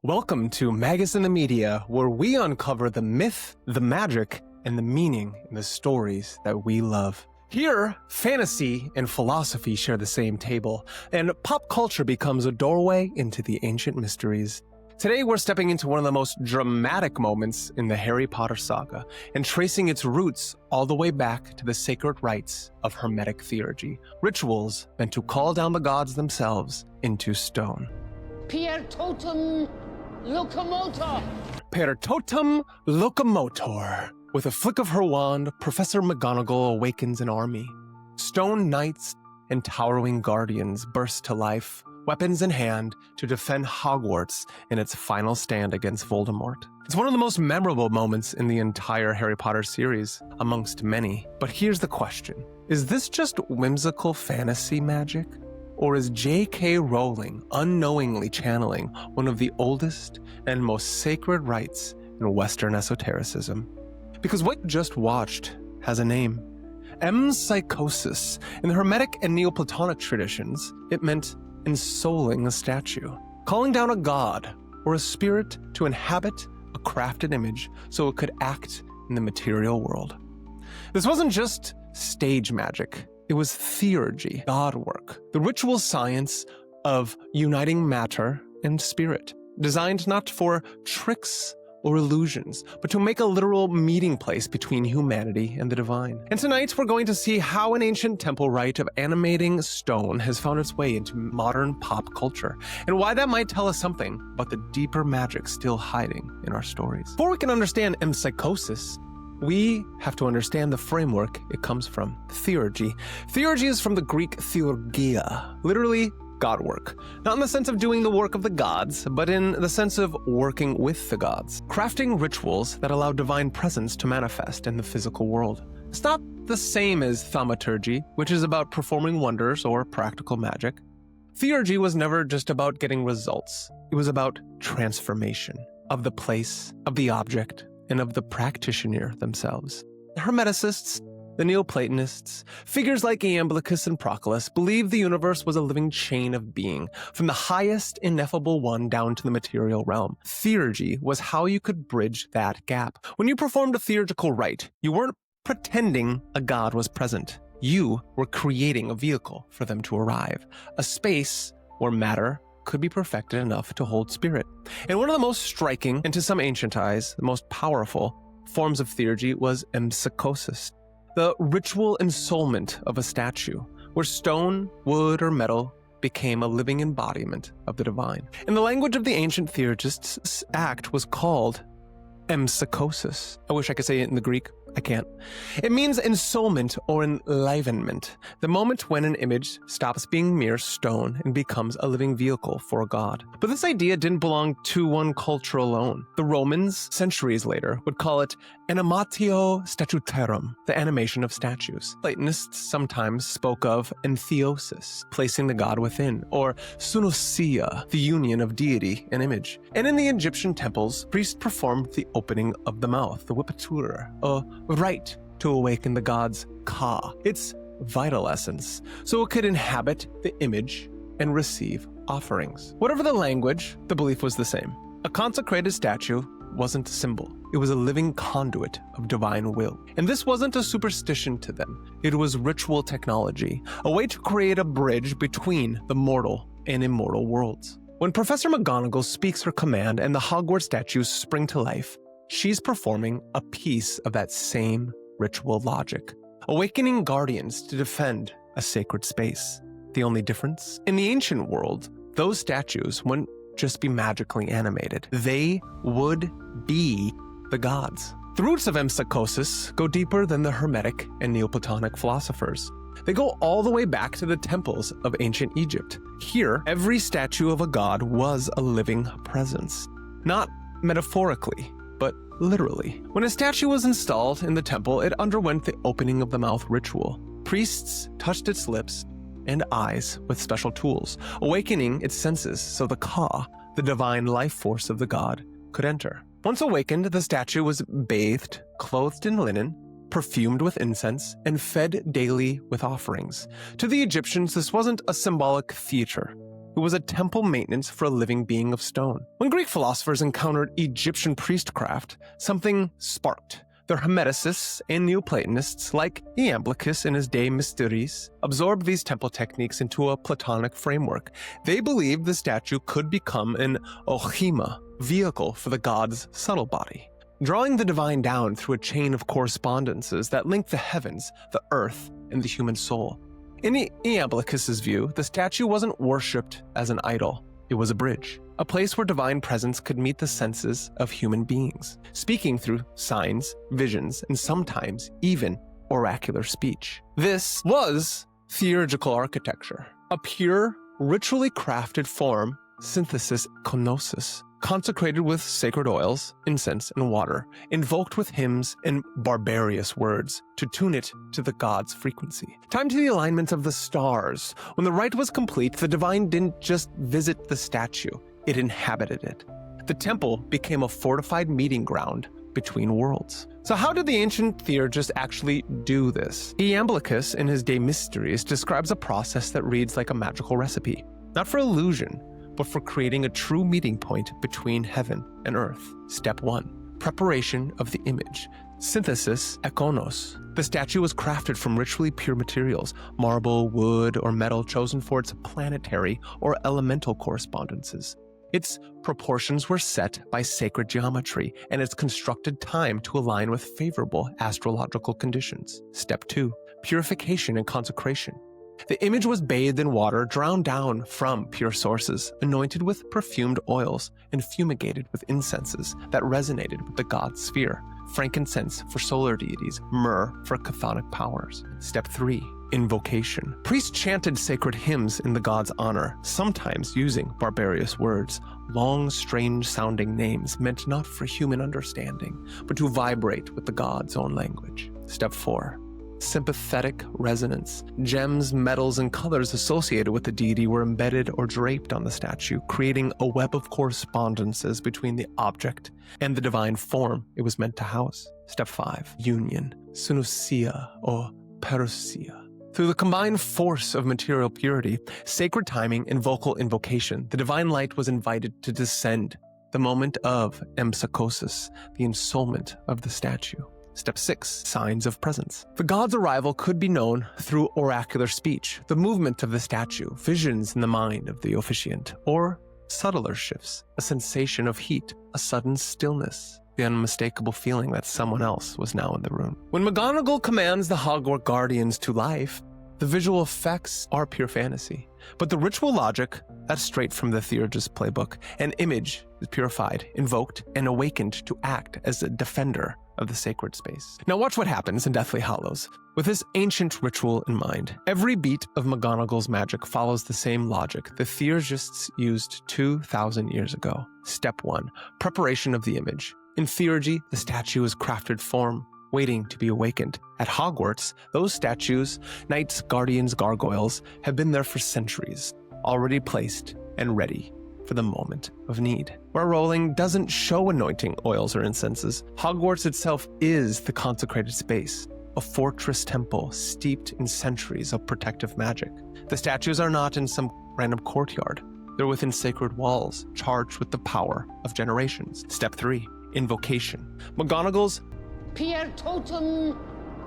Welcome to Magus in the Media, where we uncover the myth, the magic, and the meaning in the stories that we love. Here, fantasy and philosophy share the same table, and pop culture becomes a doorway into the ancient mysteries. Today, we're stepping into one of the most dramatic moments in the Harry Potter saga, and tracing its roots all the way back to the sacred rites of Hermetic theurgy, rituals meant to call down the gods themselves into stone. Piertotum Locomotor! Piertotum Locomotor. With a flick of her wand, Professor McGonagall awakens an army. Stone knights and towering guardians burst to life, weapons in hand, to defend Hogwarts in its final stand against Voldemort. It's one of the most memorable moments in the entire Harry Potter series, amongst many. But here's the question. Is this just whimsical fantasy magic? Or is J.K. Rowling unknowingly channeling one of the oldest and most sacred rites in Western esotericism? Because what you just watched has a name. Empsychōsis. In the Hermetic and Neoplatonic traditions, it meant ensouling a statue, calling down a god or a spirit to inhabit a crafted image so it could act in the material world. This wasn't just stage magic. It was theurgy, god work, the ritual science of uniting matter and spirit, designed not for tricks or illusions, but to make a literal meeting place between humanity and the divine. And tonight, we're going to see how an ancient temple rite of animating stone has found its way into modern pop culture, and why that might tell us something about the deeper magic still hiding in our stories. Before we can understand Empsychōsis, we have to understand the framework it comes from, theurgy. Theurgy is from the Greek theurgia, literally God work. Not in the sense of doing the work of the gods, but in the sense of working with the gods. Crafting rituals that allow divine presence to manifest in the physical world. It's not the same as thaumaturgy, which is about performing wonders or practical magic. Theurgy was never just about getting results. It was about transformation of the place, of the object, and of the practitioner themselves. The Hermeticists, the Neoplatonists, figures like Iamblichus and Proclus believed the universe was a living chain of being, from the highest ineffable one down to the material realm. Theurgy was how you could bridge that gap. When you performed a theurgical rite, you weren't pretending a god was present. You were creating a vehicle for them to arrive, a space where matter could be perfected enough to hold spirit. And one of the most striking, and to some ancient eyes, the most powerful forms of theurgy was Empsychōsis, the ritual ensoulment of a statue, where stone, wood, or metal became a living embodiment of the divine. In the language of the ancient theurgists, this act was called Empsychōsis. I wish I could say it in the Greek. I can't. It means ensoulment or enlivenment, the moment when an image stops being mere stone and becomes a living vehicle for a god. But this idea didn't belong to one culture alone. The Romans, centuries later, would call it animatio statutarum, the animation of statues. Platonists sometimes spoke of entheosis, placing the god within, or sunousia, the union of deity and image. And in the Egyptian temples, priests performed the opening of the mouth, the whippatura, a rite to awaken the god's ka, its vital essence, so it could inhabit the image and receive offerings. Whatever the language, the belief was the same. A consecrated statue wasn't a symbol. It was a living conduit of divine will. And this wasn't a superstition to them. It was ritual technology, a way to create a bridge between the mortal and immortal worlds. When Professor McGonagall speaks her command and the Hogwarts statues spring to life, she's performing a piece of that same ritual logic, awakening guardians to defend a sacred space. The only difference? In the ancient world, those statues wouldn't just be magically animated. They would be the gods. The roots of Empsychōsis go deeper than the Hermetic and Neoplatonic philosophers. They go all the way back to the temples of ancient Egypt. Here, every statue of a god was a living presence. Not metaphorically, but literally. When a statue was installed in the temple, it underwent the opening of the mouth ritual. Priests touched its lips and eyes with special tools, awakening its senses so the ka, the divine life force of the god, could enter. Once awakened, the statue was bathed, clothed in linen, perfumed with incense, and fed daily with offerings. To the Egyptians, this wasn't a symbolic theater. It was a temple maintenance for a living being of stone. When Greek philosophers encountered Egyptian priestcraft, something sparked. The Hermeticists and Neoplatonists, like Iamblichus in his De Mysteries, absorbed these temple techniques into a Platonic framework. They believed the statue could become an alchemy, vehicle for the god's subtle body, drawing the divine down through a chain of correspondences that link the heavens, the earth, and the human soul. In Iamblichus's view, the statue wasn't worshipped as an idol. It was a bridge, a place where divine presence could meet the senses of human beings, speaking through signs, visions, and sometimes even oracular speech. This was theurgical architecture, a pure, ritually crafted form, synthesis, consecrated with sacred oils, incense, and water, invoked with hymns and barbarous words to tune it to the god's frequency. Time to the alignment of the stars. When the rite was complete, the divine didn't just visit the statue, it inhabited it. The temple became a fortified meeting ground between worlds. So how did the ancient theurgists actually do this? Iamblichus, in his De Mysteries, describes a process that reads like a magical recipe, not for illusion, but for creating a true meeting point between heaven and earth. Step 1. Preparation of the image. Synthesis eikonos. The statue was crafted from ritually pure materials, marble, wood, or metal chosen for its planetary or elemental correspondences. Its proportions were set by sacred geometry, and its constructed time to align with favorable astrological conditions. Step 2. Purification and consecration. The image was bathed in water drawn down from pure sources, anointed with perfumed oils, and fumigated with incenses that resonated with the god's sphere. Frankincense for solar deities, myrrh for chthonic powers. Step 3. Invocation. Priests chanted sacred hymns in the god's honor, sometimes using barbarous words, long, strange-sounding names meant not for human understanding, but to vibrate with the god's own language. Step 4. Sympathetic resonance. Gems, metals, and colors associated with the deity were embedded or draped on the statue, creating a web of correspondences between the object and the divine form it was meant to house. Step 5. Union. Synusia or parousia. Through the combined force of material purity, sacred timing, and vocal invocation, the divine light was invited to descend. The moment of Empsychōsis, the ensoulment of the statue. Step 6. Signs of presence. The god's arrival could be known through oracular speech, the movement of the statue, visions in the mind of the officiant, or subtler shifts, a sensation of heat, a sudden stillness, the unmistakable feeling that someone else was now in the room. When McGonagall commands the Hogwarts guardians to life, the visual effects are pure fantasy. But the ritual logic, that's straight from the theurgist playbook. An image is purified, invoked, and awakened to act as a defender of the sacred space. Now watch what happens in Deathly Hallows. With this ancient ritual in mind, every beat of McGonagall's magic follows the same logic the theurgists used 2,000 years ago. Step 1. Preparation of the image. In theurgy, the statue is crafted form, waiting to be awakened. At Hogwarts, those statues, knights, guardians, gargoyles, have been there for centuries, already placed and ready for the moment of need. Where Rowling doesn't show anointing oils or incenses, Hogwarts itself is the consecrated space, a fortress temple steeped in centuries of protective magic. The statues are not in some random courtyard. They're within sacred walls, charged with the power of generations. Step 3. Invocation. McGonagall's Piertotum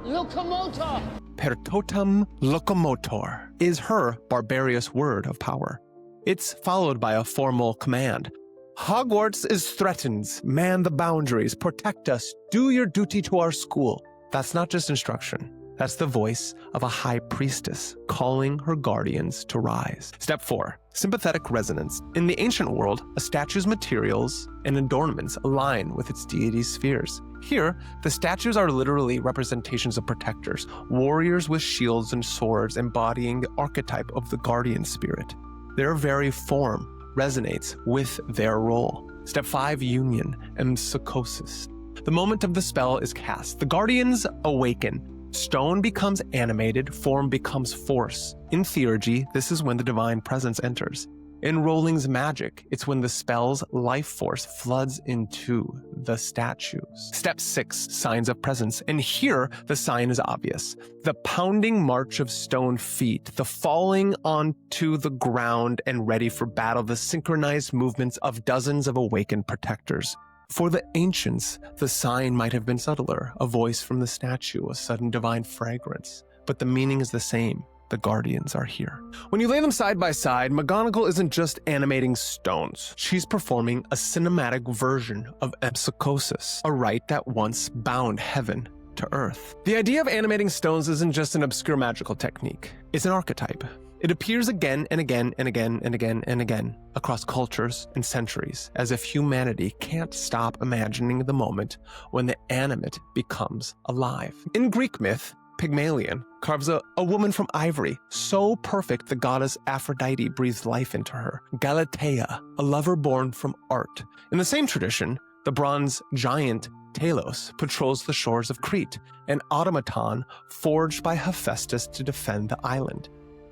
Locomotor. Piertotum Locomotor is her barbarous word of power. It's followed by a formal command. Hogwarts is threatened. Man the boundaries. Protect us. Do your duty to our school. That's not just instruction. That's the voice of a high priestess calling her guardians to rise. Step 4. Sympathetic resonance. In the ancient world, a statue's materials and adornments align with its deity's spheres. Here, the statues are literally representations of protectors, warriors with shields and swords embodying the archetype of the guardian spirit. Their very form resonates with their role. Step 5. Union. Empsychōsis. The moment of the spell is cast. The guardians awaken. Stone becomes animated, form becomes force. In theurgy, this is when the divine presence enters. In Rowling's magic, it's when the spell's life force floods into the statues. Step 6, signs of presence. And here, the sign is obvious. The pounding march of stone feet, the falling onto the ground and ready for battle, the synchronized movements of dozens of awakened protectors. For the ancients, the sign might have been subtler, a voice from the statue, a sudden divine fragrance. But the meaning is the same. The guardians are here. When you lay them side by side, McGonagall isn't just animating stones. She's performing a cinematic version of Empsychōsis, a rite that once bound heaven to earth. The idea of animating stones isn't just an obscure magical technique. It's an archetype. It appears again and again and again and again and again across cultures and centuries, as if humanity can't stop imagining the moment when the animate becomes alive. In Greek myth, Pygmalion carves a woman from ivory, so perfect the goddess Aphrodite breathes life into her. Galatea, a lover born from art. In the same tradition, the bronze giant Talos patrols the shores of Crete, an automaton forged by Hephaestus to defend the island.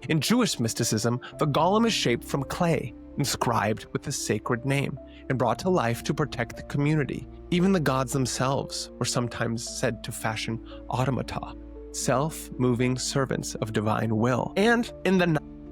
In Jewish mysticism, the golem is shaped from clay, inscribed with the sacred name, and brought to life to protect the community. Even the gods themselves were sometimes said to fashion automata, self-moving servants of divine will. And in the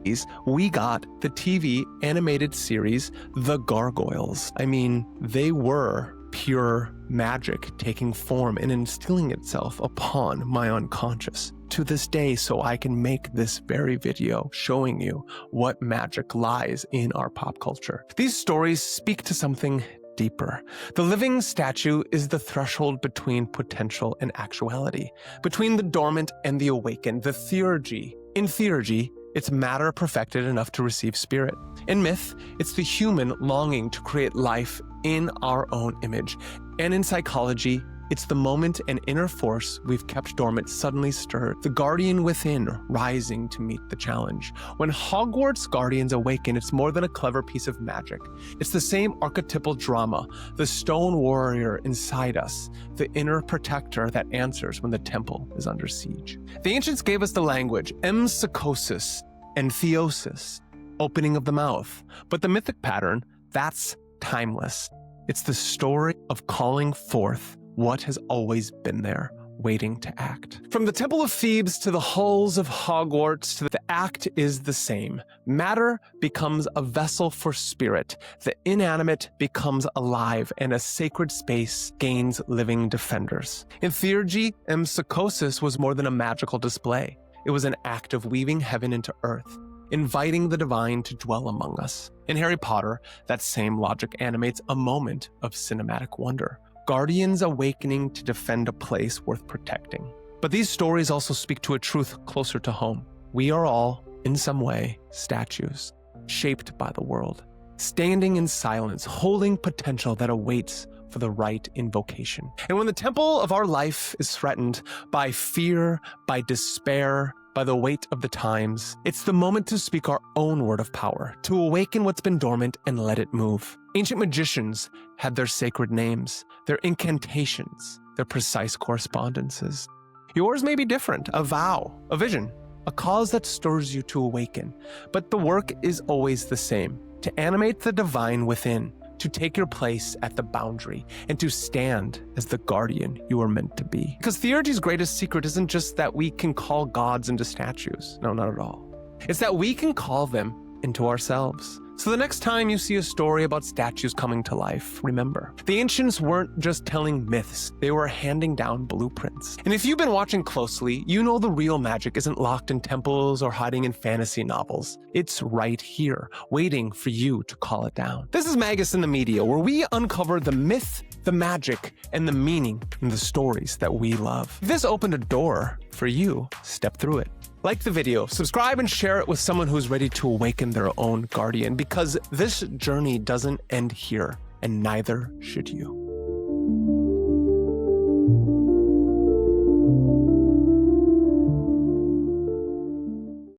90s, we got the TV animated series The Gargoyles. I mean, they were pure magic taking form and instilling itself upon my unconscious to this day, so I can make this very video showing you what magic lies in our pop culture. These stories speak to something deeper. The living statue is the threshold between potential and actuality, between the dormant and the awakened, the theurgy. In theurgy, it's matter perfected enough to receive spirit. In myth, it's the human longing to create life in our own image. And in psychology, it's the moment an inner force we've kept dormant suddenly stirred, the guardian within rising to meet the challenge. When Hogwarts guardians awaken, it's more than a clever piece of magic. It's the same archetypal drama, the stone warrior inside us, the inner protector that answers when the temple is under siege. The ancients gave us the language, Empsychōsis and theosis, opening of the mouth. But the mythic pattern, that's timeless. It's the story of calling forth what has always been there, waiting to act. From the Temple of Thebes to the halls of Hogwarts, the act is the same. Matter becomes a vessel for spirit, the inanimate becomes alive, and a sacred space gains living defenders. In theurgy, Empsychōsis was more than a magical display. It was an act of weaving heaven into earth, inviting the divine to dwell among us. In Harry Potter, that same logic animates a moment of cinematic wonder. Guardians awakening to defend a place worth protecting. But these stories also speak to a truth closer to home. We are all, in some way, statues, shaped by the world, standing in silence, holding potential that awaits for the right invocation. And when the temple of our life is threatened by fear, by despair, by the weight of the times, it's the moment to speak our own word of power, to awaken what's been dormant and let it move. Ancient magicians had their sacred names, their incantations, their precise correspondences. Yours may be different, a vow, a vision, a cause that stirs you to awaken. But the work is always the same, to animate the divine within, to take your place at the boundary, and to stand as the guardian you are meant to be. Because theurgy's greatest secret isn't just that we can call gods into statues. No, not at all. It's that we can call them into ourselves. So the next time you see a story about statues coming to life, remember, the ancients weren't just telling myths, they were handing down blueprints. And if you've been watching closely, you know the real magic isn't locked in temples or hiding in fantasy novels. It's right here, waiting for you to call it down. This is Magus in the Media, where we uncover the myth, the magic, and the meaning in the stories that we love. If this opened a door for you, step through it. Like the video, subscribe and share it with someone who's ready to awaken their own guardian, because this journey doesn't end here, and neither should you.